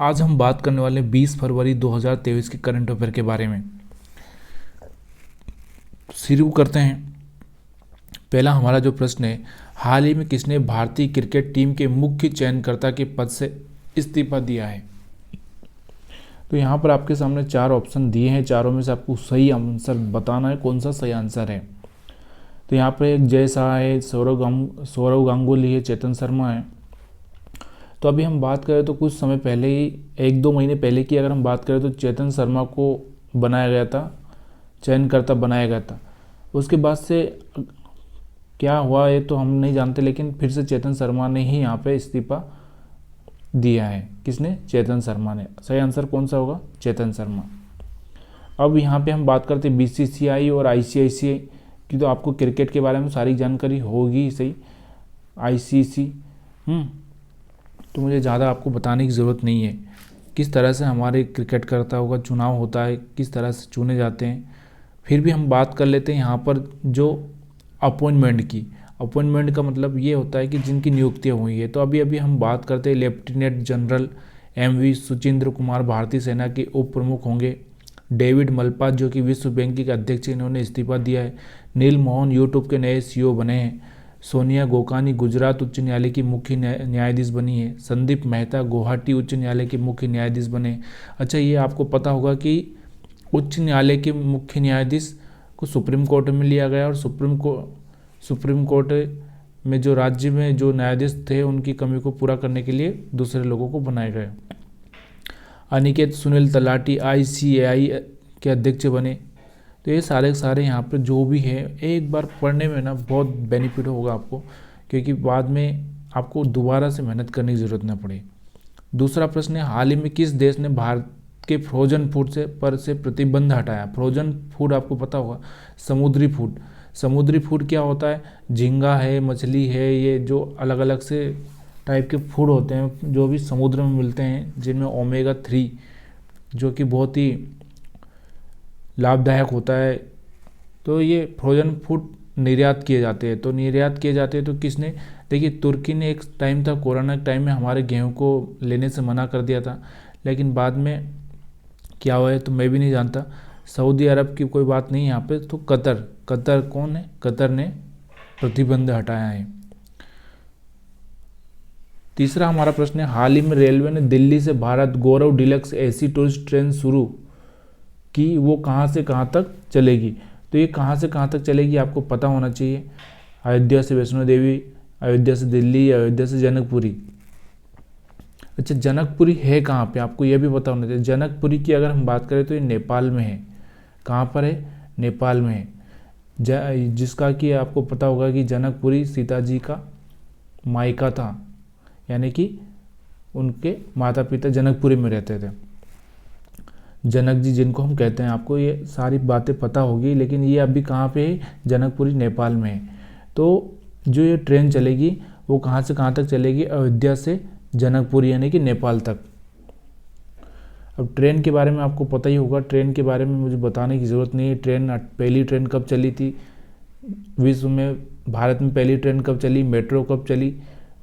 आज हम बात करने वाले हैं 20 फरवरी 2023 के करंट अफेयर के बारे में। शुरू करते हैं। पहला हमारा जो प्रश्न है, हाल ही में किसने भारतीय क्रिकेट टीम के मुख्य चयनकर्ता के पद से इस्तीफा दिया है? तो यहाँ पर आपके सामने 4 ऑप्शन दिए हैं, चारों में से आपको सही आंसर बताना है कौन सा सही आंसर है। तो यहाँ पर एक जय शाह है, सौरव गांगुली है, चेतन शर्मा है। तो अभी हम बात करें तो कुछ समय पहले ही, 1-2 महीने पहले की अगर हम बात करें तो चेतन शर्मा को बनाया गया था, चयनकर्ता बनाया गया था। उसके बाद से क्या हुआ ये तो हम नहीं जानते, लेकिन फिर से चेतन शर्मा ने ही यहाँ पे इस्तीफा दिया है। किसने? चेतन शर्मा ने। सही आंसर कौन सा होगा? चेतन शर्मा। अब यहाँ पे हम बात करते हैं BCCI और ICICI की। तो आपको क्रिकेट के बारे में सारी जानकारी होगी सही। ICC तो मुझे ज़्यादा आपको बताने की ज़रूरत नहीं है किस तरह से हमारे क्रिकेटकर्ताओं का चुनाव होता है, किस तरह से चुने जाते हैं। फिर भी हम बात कर लेते हैं यहाँ पर जो अपॉइंटमेंट की। अपॉइंटमेंट का मतलब ये होता है कि जिनकी नियुक्तियाँ हुई है। तो अभी हम बात करते हैं lieutenant general MV Suchindra Kumar भारतीय सेना के उप प्रमुख होंगे। डेविड मलपात जो कि विश्व बैंक के अध्यक्ष, इन्होंने इस्तीफा दिया है। नील मोहन यूट्यूब के नए CEO बने हैं। सोनिया गोकानी गुजरात उच्च न्यायालय की मुख्य न्यायाधीश बनी है। संदीप मेहता गुवाहाटी उच्च न्यायालय के मुख्य न्यायाधीश बने। अच्छा, ये आपको पता होगा कि उच्च न्यायालय के मुख्य न्यायाधीश को सुप्रीम कोर्ट में लिया गया और सुप्रीम कोर्ट में जो राज्य में जो न्यायाधीश थे उनकी कमी को पूरा करने के लिए दूसरे लोगों को बनाए गए। अनिकेत सुनील तलाटी ICAI के अध्यक्ष बने। तो ये सारे यहाँ पर जो भी है, एक बार पढ़ने में ना बहुत बेनिफिट होगा आपको, क्योंकि बाद में आपको दोबारा से मेहनत करने की ज़रूरत ना पड़े। दूसरा प्रश्न है, हाल ही में किस देश ने भारत के फ्रोजन फूड पर से प्रतिबंध हटाया? फ्रोजन फूड आपको पता होगा, समुद्री फूड। समुद्री फूड क्या होता है? झींगा है, मछली है, ये जो अलग अलग से टाइप के फूड होते हैं जो भी समुद्र में मिलते हैं, जिनमें ओमेगा 3 जो कि बहुत ही लाभदायक होता है। तो ये फ्रोजन फूड निर्यात किए जाते हैं। तो निर्यात किए जाते हैं तो किसने? देखिए, तुर्की ने एक टाइम था, कोरोना के टाइम में हमारे गेहूं को लेने से मना कर दिया था, लेकिन बाद में क्या हुआ है तो मैं भी नहीं जानता। सऊदी अरब की कोई बात नहीं यहाँ पे। तो कतर कौन है? कतर ने प्रतिबंध हटाया है। तीसरा हमारा प्रश्न है, हाल ही में रेलवे ने दिल्ली से भारत गौरव डीलक्स AC टूरिस्ट ट्रेन शुरू कि वो कहाँ से कहाँ तक चलेगी। तो ये कहाँ से कहाँ तक चलेगी आपको पता होना चाहिए। अयोध्या से वैष्णो देवी, अयोध्या से दिल्ली, अयोध्या से जनकपुरी। अच्छा, जनकपुरी है कहाँ पे आपको ये भी पता होना चाहिए। जनकपुरी की अगर हम बात करें तो ये नेपाल में है। कहाँ पर है? नेपाल में है। जिसका कि आपको पता होगा कि जनकपुरी सीता जी का मायका था, यानी कि उनके माता पिता जनकपुरी में रहते थे। जनक जी जिनको हम कहते हैं, आपको ये सारी बातें पता होगी, लेकिन ये अभी कहाँ पे है? जनकपुरी नेपाल में है। तो जो ये ट्रेन चलेगी वो कहाँ से कहाँ तक चलेगी? अयोध्या से जनकपुरी, यानी कि नेपाल तक। अब ट्रेन के बारे में आपको पता ही होगा, ट्रेन के बारे में मुझे बताने की ज़रूरत नहीं है। पहली ट्रेन कब चली थी विश्व में? भारत में पहली ट्रेन कब चली? मेट्रो कब चली?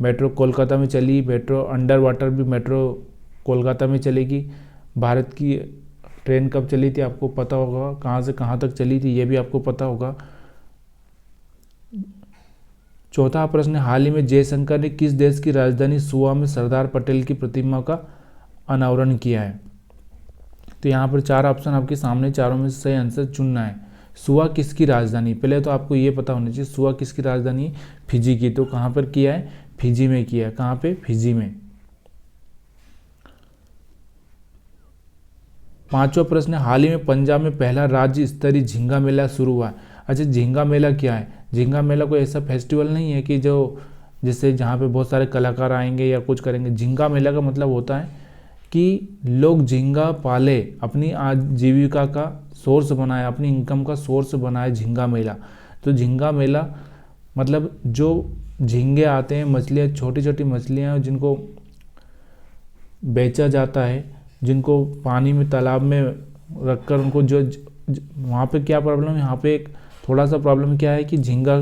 मेट्रो कोलकाता में चली। मेट्रो अंडर वाटर भी मेट्रो कोलकाता में चलेगी। भारत की ट्रेन कब चली थी आपको पता होगा, कहाँ से कहाँ तक चली थी ये भी आपको पता होगा। चौथा प्रश्न, हाल ही में जयशंकर ने किस देश की राजधानी सुआ में सरदार पटेल की प्रतिमा का अनावरण किया है? तो यहाँ पर 4 ऑप्शन आपके सामने, चारों में से सही आंसर चुनना है। सुआ किसकी राजधानी? पहले तो आपको ये पता होना चाहिए सुआ किसकी राजधानी है? फिजी की। तो कहाँ पर किया है? फिजी में किया है। कहाँ पे? फिजी में। 5वां प्रश्न, हाल ही में पंजाब में पहला राज्य स्तरीय झींगा मेला शुरू हुआ है। अच्छा, झींगा मेला क्या है? झींगा मेला कोई ऐसा फेस्टिवल नहीं है कि जो जिससे जहाँ पे बहुत सारे कलाकार आएंगे या कुछ करेंगे। झींगा मेला का मतलब होता है कि लोग झींगा पाले, अपनी आजीविका का सोर्स बनाए, अपनी इनकम का सोर्स बनाए झींगा मेला। तो झींगा मेला मतलब जो झींगे आते हैं, मछलियाँ, छोटी छोटी मछलियाँ जिनको बेचा जाता है, जिनको पानी में तालाब में रखकर उनको जो वहाँ पे क्या प्रॉब्लम है, यहाँ पे एक थोड़ा सा प्रॉब्लम क्या है कि झींगा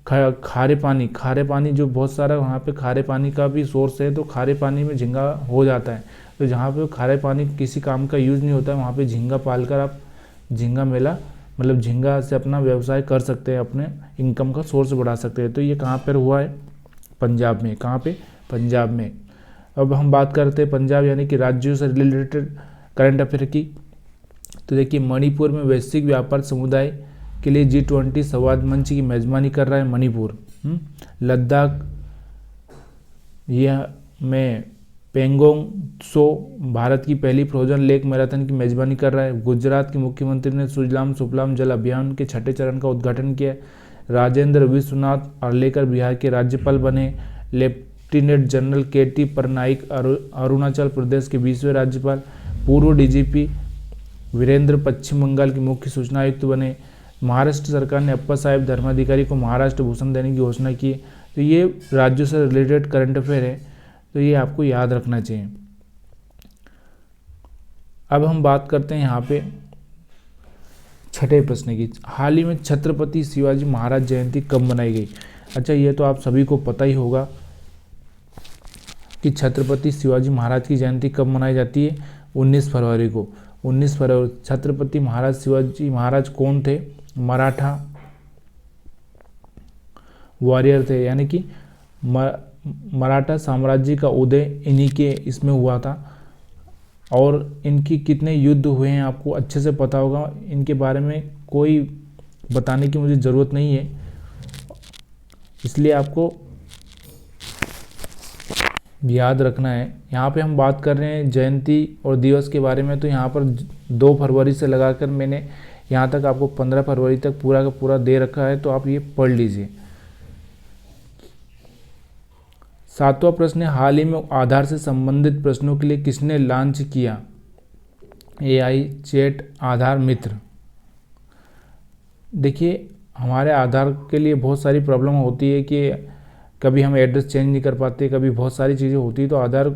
खारे पानी जो बहुत सारा वहाँ पे खारे पानी का भी सोर्स है, तो खारे पानी में झींगा हो जाता है। तो जहाँ पे खारे पानी किसी काम का यूज़ नहीं होता है, वहाँ पे झींगा पालकर आप झींगा मेला मतलब झींगा से अपना व्यवसाय कर सकते हैं, अपने इनकम का सोर्स बढ़ा सकते हैं। तो ये कहाँ पर हुआ है? पंजाब में। कहाँ पे? पंजाब में। अब हम बात करते हैं पंजाब यानी कि राज्यों से रिलेटेड करंट अफेयर की। तो देखिए, मणिपुर में वैश्विक व्यापार समुदाय के लिए G20 संवाद मंच की मेजबानी कर रहा है मणिपुर। लद्दाख यह में पेंगोंग त्सो भारत की पहली फ्रोजन लेक मैराथन की मेजबानी कर रहा है। गुजरात के मुख्यमंत्री ने सुजलाम सुफलाम जल अभियान के छठे चरण का उद्घाटन किया। राजेंद्र विश्वनाथ अर्लेकर बिहार के राज्यपाल बने। Lieutenant general KT Patnaik Arunachal Pradesh के 20वें राज्यपाल। पूर्व DGP वीरेंद्र पश्चिम बंगाल के मुख्य सूचना आयुक्त बने। महाराष्ट्र सरकार ने अप्पा साहेब धर्माधिकारी को महाराष्ट्र भूषण देने की घोषणा की। तो ये राज्यों से रिलेटेड करंट अफेयर है, तो ये आपको याद रखना चाहिए। अब हम बात करते हैं यहाँ पे छठे प्रश्न की। हाल ही में छत्रपति शिवाजी महाराज जयंती कब मनाई गई? अच्छा, ये तो आप सभी को पता ही होगा कि छत्रपति शिवाजी महाराज की जयंती कब मनाई जाती है? 19 फरवरी को। 19 फरवरी। छत्रपति महाराज शिवाजी महाराज कौन थे? मराठा वॉरियर थे, यानी कि मराठा साम्राज्य का उदय इन्हीं के इसमें हुआ था। और इनकी कितने युद्ध हुए हैं आपको अच्छे से पता होगा, इनके बारे में कोई बताने की मुझे ज़रूरत नहीं है, इसलिए आपको याद रखना है। यहाँ पे हम बात कर रहे हैं जयंती और दिवस के बारे में, तो यहाँ पर 2 फरवरी से लगाकर मैंने यहाँ तक आपको 15 फरवरी तक पूरा का पूरा दे रखा है, तो आप ये पढ़ लीजिए। 7वां प्रश्न है, हाल ही में आधार से संबंधित प्रश्नों के लिए किसने लॉन्च किया AI चैट आधार मित्र? देखिए, हमारे आधार के लिए बहुत सारी प्रॉब्लम होती है कि कभी हम एड्रेस चेंज नहीं कर पाते, कभी बहुत सारी चीज़ें होती है, तो आधार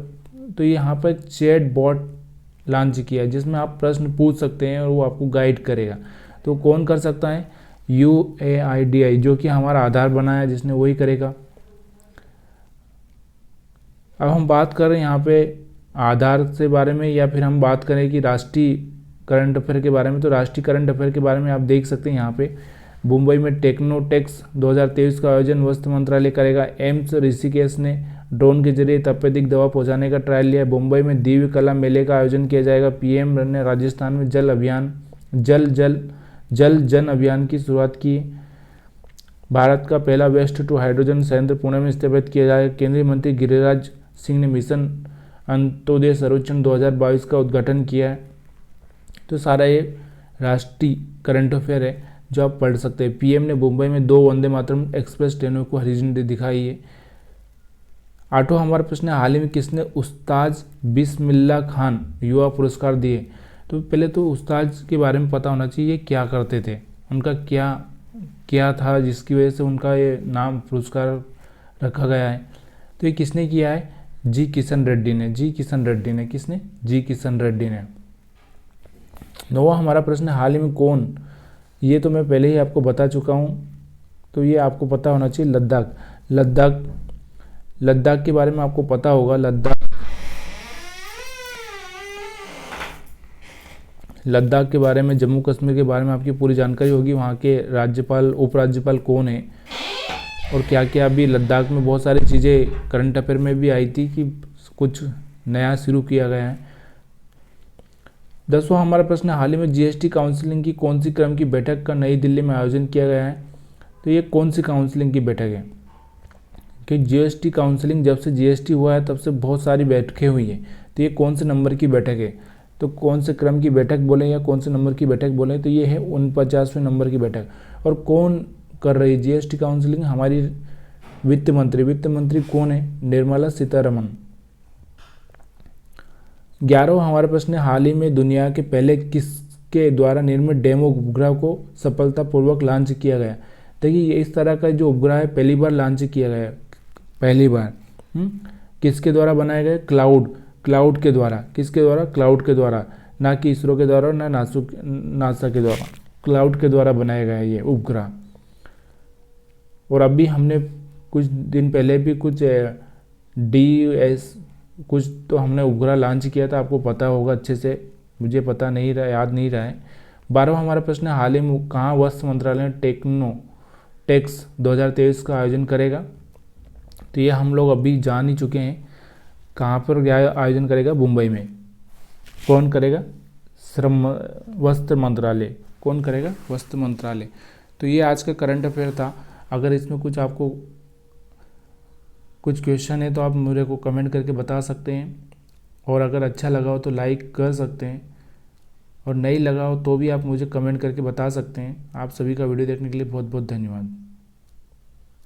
तो यहाँ पर चैट बॉट लॉन्च किया है जिसमें आप प्रश्न पूछ सकते हैं और वो आपको गाइड करेगा। तो कौन कर सकता है? UAIDI, जो कि हमारा आधार बनाया जिसने, वही करेगा। अब हम बात कर रहे हैं यहाँ पे आधार से बारे में, या फिर हम बात करें कि राष्ट्रीय करंट अफेयर के बारे में। तो राष्ट्रीय करंट अफेयर के बारे में आप देख सकते हैं यहाँ पे, मुंबई में टेक्नोटेक्स 2023 का आयोजन वस्त्र मंत्रालय करेगा। एम्स ऋषिकेश ने ड्रोन के जरिए तपेदिक दवा पहुंचाने का ट्रायल लिया। मुंबई में दिव्य कला मेले का आयोजन किया जाएगा। PM ने राजस्थान में जल जन अभियान की शुरुआत की। भारत का पहला वेस्ट टू हाइड्रोजन संयंत्र पुणे में स्थापित किया जाएगा। केंद्रीय मंत्री गिरिराज सिंह ने मिशन अंत्योदय सर्वेक्षण 2022 का उद्घाटन किया है। तो सारा ये राष्ट्रीय करंट अफेयर है जो आप पढ़ सकते हैं। PM ने मुंबई में 2 वंदे मातरम एक्सप्रेस ट्रेनों को हरी झंडी दिखाई है। 8वां हमारा प्रश्न है, हाल ही में किसने उस्ताद बिस्मिल्लाह खान युवा पुरस्कार दिए? तो पहले तो उस्ताद के बारे में पता होना चाहिए, क्या करते थे, उनका क्या था जिसकी वजह से उनका ये नाम पुरस्कार रखा गया है। तो ये किसने किया है? जी किशन रेड्डी ने। किसने? जी किशन रेड्डी ने। 9वां हमारा प्रश्न है, हाल ही में कौन, ये तो मैं पहले ही आपको बता चुका हूँ, तो ये आपको पता होना चाहिए, लद्दाख के बारे में आपको पता होगा। लद्दाख के बारे में, जम्मू कश्मीर के बारे में आपकी पूरी जानकारी होगी। वहाँ के राज्यपाल उपराज्यपाल कौन है और क्या क्या। अभी लद्दाख में बहुत सारी चीज़ें करंट अफेयर में भी आई थी कि कुछ नया शुरू किया गया है। 10वां हमारा प्रश्न, हाल ही में GST काउंसिलिंग की कौन सी क्रम की बैठक का नई दिल्ली में आयोजन किया गया है? तो ये कौन सी काउंसिलिंग की बैठक है? कि GST काउंसिलिंग, जब से GST हुआ है तब से बहुत सारी बैठकें हुई हैं, तो ये कौन से नंबर की बैठक है? तो कौन से क्रम की बैठक बोले या कौन से नंबर की बैठक बोले, तो ये है 49वें नंबर की बैठक। और कौन कर रही है GST काउंसिलिंग? हमारी वित्त मंत्री कौन है? निर्मला सीतारमण। 11वां हमारा प्रश्न है, हाल ही में दुनिया के पहले किसके द्वारा निर्मित डेमो उपग्रह को सफलतापूर्वक लॉन्च किया गया? देखिए, ये इस तरह का जो उपग्रह है पहली बार लॉन्च किया गया है, पहली बार। किसके द्वारा बनाया गया? क्लाउड के द्वारा। किसके द्वारा? क्लाउड के द्वारा, ना कि इसरो के द्वारा, ना नासा के द्वारा, क्लाउड के द्वारा बनाया गया ये उपग्रह। और अभी हमने कुछ दिन पहले भी कुछ कुछ तो हमने उपग्रह लॉन्च किया था, आपको पता होगा अच्छे से, मुझे पता नहीं रहा, याद नहीं रहा है। 12वां हमारा प्रश्न है, हाल ही में कहाँ वस्त्र मंत्रालय ने टेक्स 2023 का आयोजन करेगा? तो ये हम लोग अभी जान ही चुके हैं, कहाँ पर आयोजन करेगा? मुंबई में। कौन करेगा? श्रम वस्त्र मंत्रालय। कौन करेगा? वस्त्र मंत्रालय। तो ये आज का करंट अफेयर था। अगर इसमें कुछ आपको कुछ क्वेश्चन है तो आप मेरे को कमेंट करके बता सकते हैं, और अगर अच्छा लगा हो तो लाइक कर सकते हैं, और नहीं लगा हो तो भी आप मुझे कमेंट करके बता सकते हैं। आप सभी का वीडियो देखने के लिए बहुत बहुत धन्यवाद।